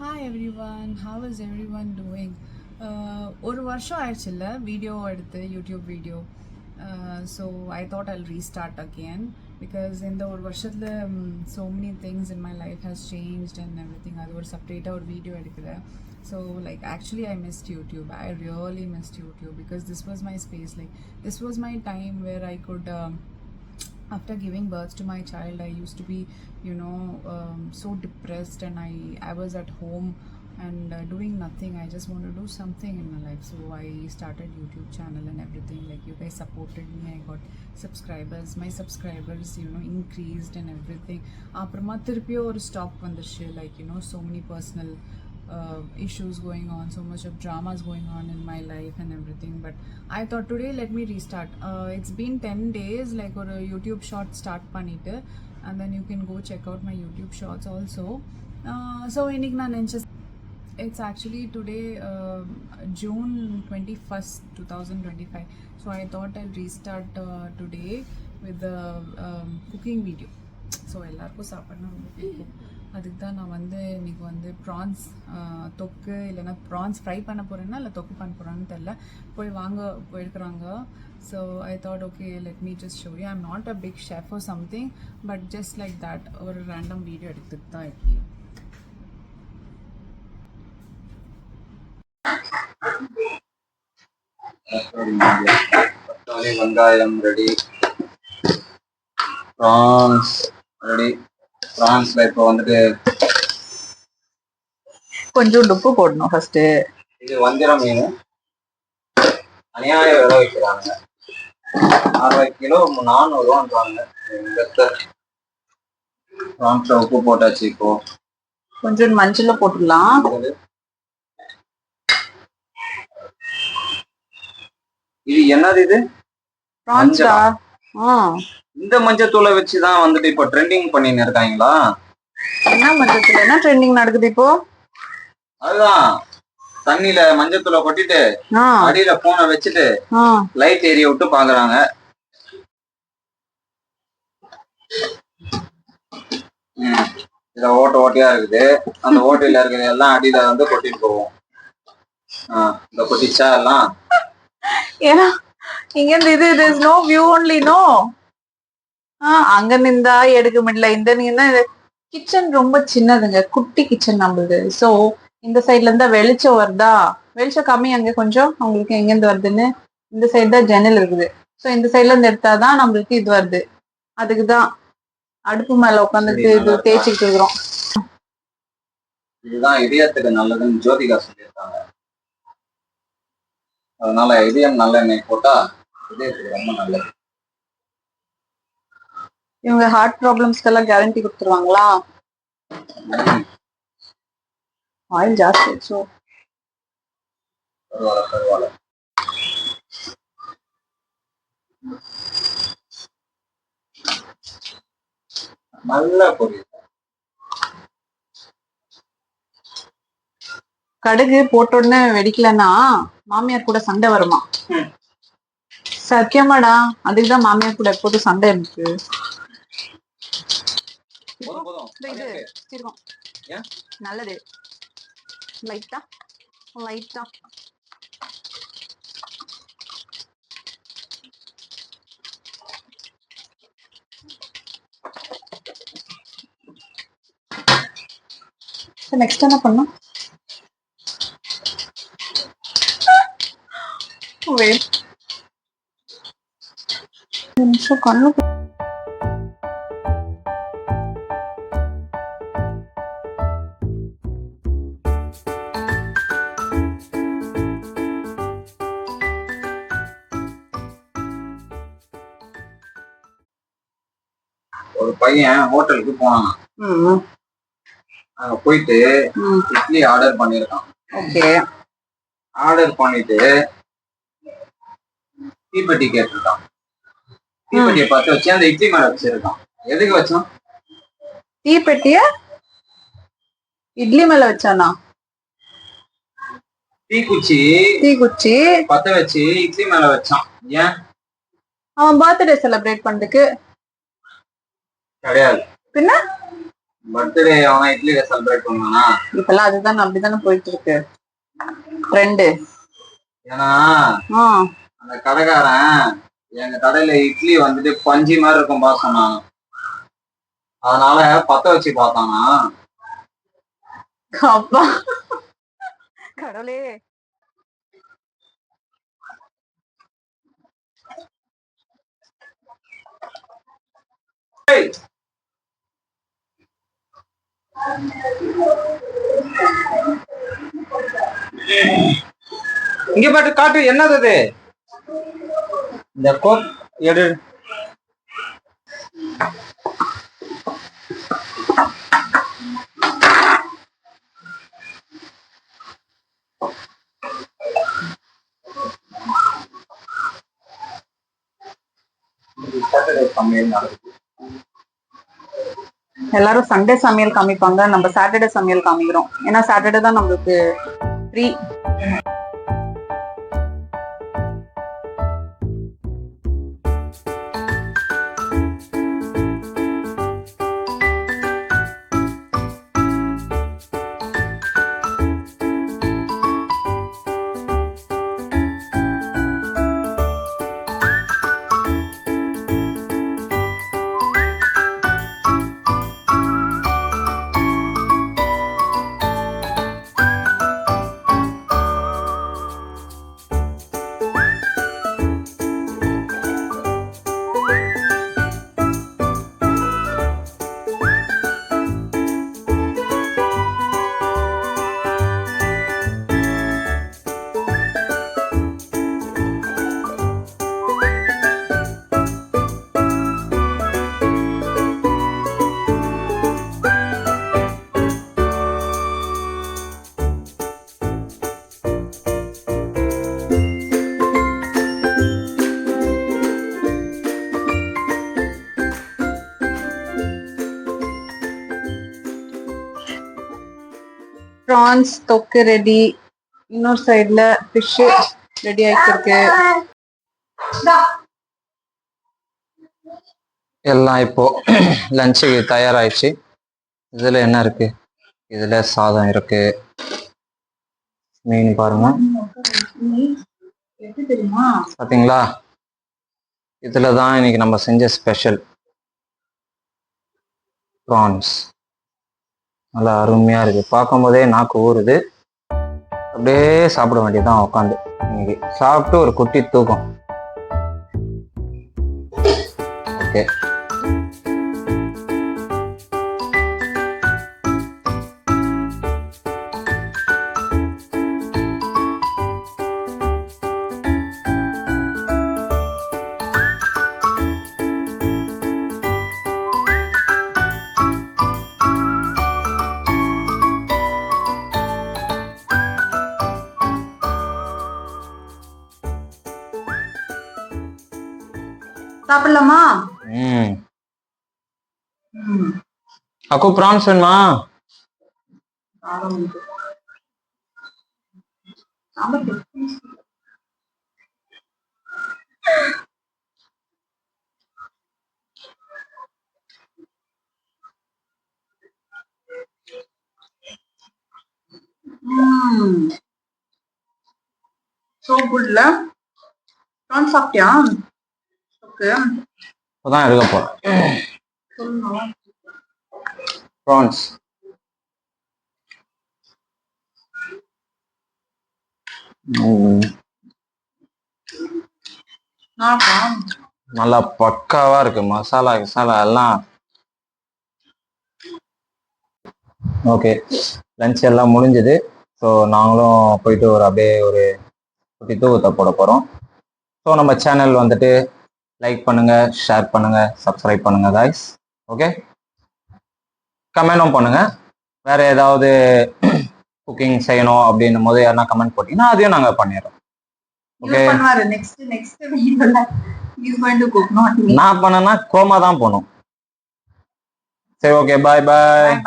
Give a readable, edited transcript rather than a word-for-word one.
Hi everyone, how is everyone doing? ஒரு வருஷம் ஆயிடுச்சுல்ல video எடுத்து YouTube video. So I thought I'll restart again because இந்த ஒரு வருஷத்தில் so many things in my life has changed and everything. அது ஒரு செப்பரேட்டாக ஒரு வீடியோ எடுக்கிறேன். So like actually I missed YouTube. I really missed YouTube because this was my space. Like this was my time where I could after giving birth to my child, I used to be so depressed, and I was at home and doing nothing. I just want to do something in my life, so I started YouTube channel and everything. Like you guys supported me, I got subscribers, my subscribers increased and everything. Aprama thirpiyo or stop vandiruchu, like so many personal issues going on, so much of dramas going on in my life and everything. But I thought today let me restart. It's been 10 days, like or a YouTube short start pannite, and then you can go check out my YouTube shorts also. So inik na nencha, it's actually today June 21st 2025. So I thought I'll restart today with the cooking video. So எல்லாருக்கும் சாப்பிட்ணும் ரொம்ப பிடிக்கும். அதுக்கு தான் நான் இன்றைக்கி prawns தொக்கு இல்லைன்னா ப்ரான்ஸ் ஃப்ரை பண்ண போகிறேன்னா இல்லை தொக்கு பண்ண போகிறான்னு தெரில, போயிருக்கிறாங்க. So I thought okay let me just show you. I am not a big chef or something, but just like that ஒரு ரேண்டம் வீடியோ எடுத்துட்டு தான் இருக்கேன். வெங்காயம் ரெடி, ப்ரான்ஸ் ரெடி. ப்ரான்ஸ்ல இப்போ கொஞ்சம் உப்பு போடணும் ஃபர்ஸ்ட். இது வஞ்சிர மீன் அநியாய விலை வைக்கிறாங்க. 60 கிலோ 400 ரூபான்றாங்க. ப்ரான்ஸ்ல உப்பு போட்டாச்சு. இப்போ கொஞ்சம் மஞ்சள்ல போட்டுடலாம். இது என்னது? இது ப்ரான்ஸா? இந்த மஞ்சத்தூளை வச்சுதான் இப்போ ட்ரெண்டிங் பண்ணின்னு இருக்காங்களா? என்ன மஞ்சத்தூள்? என்ன ட்ரெண்டிங் நடக்குது இப்போ? அதுதான் தண்ணியில மஞ்சத்தூளை கொட்டிட்டு அடியில போனை வச்சுட்டு லைட் ஏரிய விட்டு பாக்குறாங்க. இத ஓட்டையா இருக்குது. அந்த ஓட்டையில இருக்கிறது எல்லாம் அடியில கொட்டிட்டு போவோம். இந்த கொட்டிச்சா எல்லாம் ஏன்னா இங்க இது is no view only. No அங்க நின்றா எடுக்க முடியல. இந்த நீங்க கிச்சன் ரொம்ப சின்னதுங்க, குட்டி கிச்சன் நம்மளுது. ஸோ இந்த சைட்ல இருந்தா வெளிச்சம் வருதா, வெளிச்சம் கம்மி அங்க கொஞ்சம். உங்களுக்கு எங்க இருந்து வருதுன்னு இந்த சைடு தான் ஜன்னல் இருக்குது. ஸோ இந்த சைட்ல இருந்து எடுத்தாதான் நம்மளுக்கு இது வருது. அதுக்குதான் அடுப்பு மேல உட்காந்துட்டு இது தேய்ச்சிக்கிட்டு இருக்கிறோம். இதுதான் இதயத்துக்கு நல்லதுன்னு ஜோதிகா சொல்லியிருக்காங்க. அதனால இதயம் நல்லெண்ணெய் போட்டா இதயத்துக்கு ரொம்ப நல்லது. இவங்க ஹார்ட் ப்ராப்ளம்ஸ்க்கெல்லாம் கேரண்டி கொடுத்துருவாங்களா? ஆயில் ஜாஸ்தி. ஸோ நல்ல பொரியல். கடுகு போட்ட உடனே வெடிக்கலன்னா மாமியார் கூட சண்டை வருமா? சத்தியமாடா, அதுக்குதான் மாமியார் கூட எப்போதும் சண்டை இருக்கு. நல்லது. லைட்டா லைட்டா நெக்ஸ்ட் என்ன பண்ணும்? நிமிஷம் கண்ணு ஒரு பையன் ஹோட்டலுக்கு போனான். அங்க போயிட்டு இட்லி ஆர்டர் பண்ணிருக்கான். ஓகே. ஆர்டர் பண்ணிட்டு தீப்பெட்டி கேட்டிருக்கான். தீப்பெட்டியை பார்த்து வச்சு அந்த இட்லி மேல வச்சிருக்கான். எதுக்கு வச்சான்? தீப்பெட்டிய இட்லி மேல வச்சானா? தீக்குச்சி பத்த வச்சு இட்லி மேல வச்சான். ஏன்? அவன் பர்த்டே செலிப்ரேட் பண்றதுக்கு கிடையாது. பின்ன பர்த்டே அவன் இட்லியில செலிப்ரேட் பண்ணுவானா? இப்பெல்லாம் அதுதான் அப்படிதானே போயிட்டு இருக்கு ட்ரெண்டு. ஏன்னா அந்த கடைக்காரன் எங்க கடையில இட்லி வந்துட்டு பஞ்சு மாதிரி இருக்கும் பாக்க நான், அதனால பத்த வச்சு பார்த்தானா. அப்பா கடவுளே. இங்க பாட்டு காட்டு, என்னது அது? இந்த கோக் எடு. எல்லாரும் சண்டே சமையல் காமிப்பாங்க, நம்ம சாட்டர்டே சமையல் காமிக்கிறோம். ஏன்னா சாட்டர்டே தான் நம்மளுக்கு ஃப்ரீ. ப்ரான்ஸ் தொக்கு ரெடி, இன்னொரு சைடுல ஃபிஷ் ரெடி ஆயிட்டு இருக்கு. எல்லாம் இப்போ லஞ்சுக்கு தயாராயிடுச்சு. இதுல என்ன இருக்கு? இதுல சாதம் இருக்கு, மீன் பாருங்க பாத்தீங்களா. இதுலதான் இன்னைக்கு நம்ம செஞ்ச ஸ்பெஷல் ப்ரான்ஸ். நல்லா அருமையா இருக்கு, பார்க்கும் போதே நாக்கு ஊறுது. அப்படியே சாப்பிட வேண்டியதுதான் உட்காந்து. இன்னைக்கு சாப்பிட்டு ஒரு குட்டி தூக்கம். ஓகே, சாப்பிடலாமா? அக்கு ப்ரான்ஸ் வேணுமா? சோ குட்ல. ப்ரான்ஸ் சாப்பிட்டியா? ஓகே, இப்பதான் எடுக்க போறேன் ப்ரான்ஸ். நல்லா பக்காவா இருக்கு, மசாலா கிசாலா எல்லாம். ஓகே, லஞ்ச் எல்லாம் முடிஞ்சது. ஸோ நாங்களும் போயிட்டு அப்படியே ஒரு குட்டி தூக்கத்தை போட போறோம். ஸோ நம்ம சேனல் வந்துட்டு லைக் பண்ணுங்க, ஷேர் பண்ணுங்க, சப்ஸ்கிரைப் பண்ணுங்க காய்ஸ். ஓகே, கமெண்டும் பண்ணுங்க. வேற ஏதாவது குக்கிங் செய்யணும் அப்படின்னும் போது யாருன்னா கமெண்ட் போட்டீங்கன்னா அதையும் நாங்க பண்ணிடுறோம். ஓகே, நான் பண்ணனா கோமா தான் போகணும். சரி, ஓகே, பாய் பாய்.